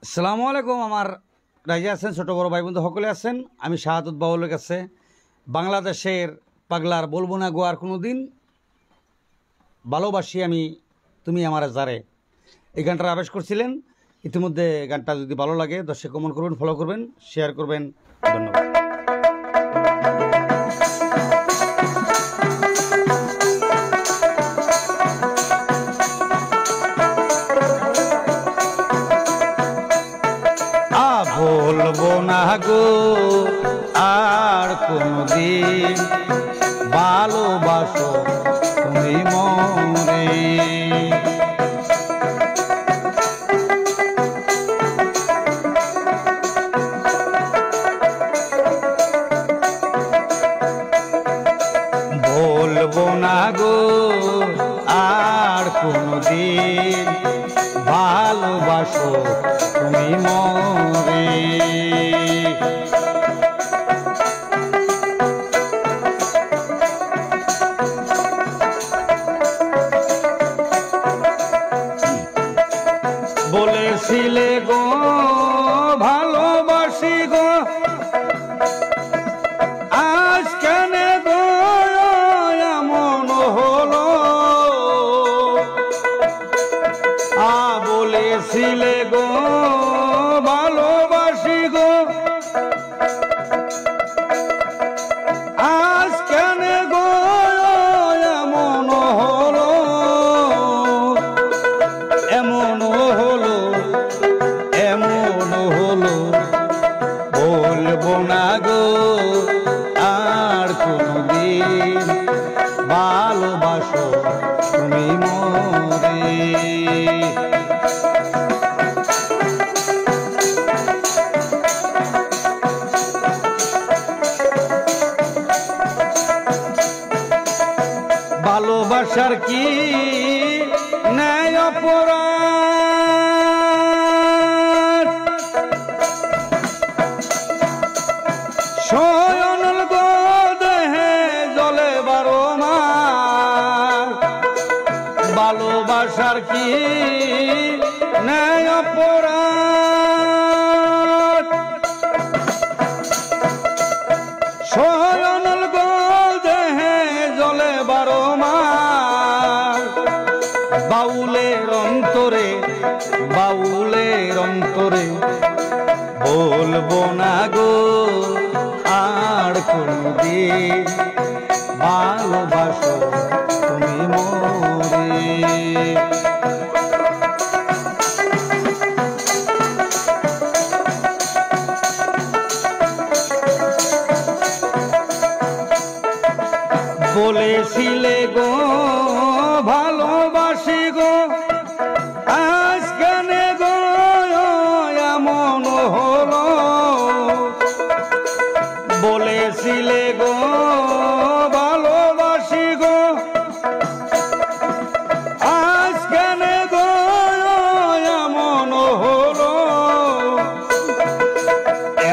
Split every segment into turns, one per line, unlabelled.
আসসালামু আলাইকুম। আমার রাইজে আছেন, ছোট বড় ভাই বন্ধু সকলে আছেন। আমি শাহাদত বাউলের কাছে বাংলাদেশের পাগলার বলবো না গো আর কোনো দিন, ভালোবাসি আমি তুমি আমার যারে, এই গানটা আবেশ করছিলেন। ইতিমধ্যে গানটা যদি ভালো লাগে দর্শক কমেন্ট করবেন, ফলো করবেন, শেয়ার করবেন। ধন্যবাদ। বলবো না গো আর কোনদিন, ভালোবাসো তুমি মরে। বলবো না গো আর কোনদিন, ভালোবাসো তুমি মরে। বলেছিলে গো ভালোবাসি গো, আজ কেন গো এমন হলো। বলেছিলে গো ভালোবাসি গো, আজ কেন গো এমন হলো, এমন হলো, এমন হলো। বলবো না গো আর কোনদিন, ভালোবাসো তুমি মরে। ভালোবাসার কি ন্যায় অপরাধ, শয়ন গো দেহে জলে 12 মাস। ভালোবাসার কি ন্যায় অপরাধ, শয়ন গো দেহে জলে 12 মাস। বাউলের অন্তরে, বাউলের অন্তরে, বলবো না গো আর কোনদিন, ভালোবাসো তুমি মরে। বলেছিলে গো ভালোবাসি গো, আজ কেন গো এমন হলো। বলেছিলে গো ভালোবাসি গো, আজ কেন গো এমন হলো,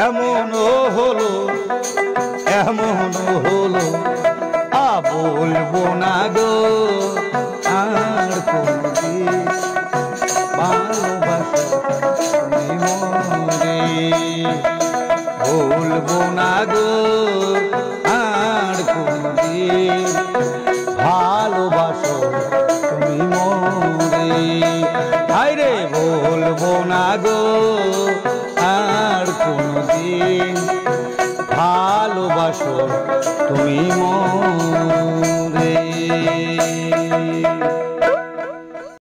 এমন হলো, এমন হলো। বলবো না গো আর কোনদিন, ভালোবাসো তুমি মরে। বলবো না গো আর কোনদিন, ভালোবাসো তুমি মরে। হায়রে বলবো না গো আর কোনদিন, ভালোবাসো তুমি মরে।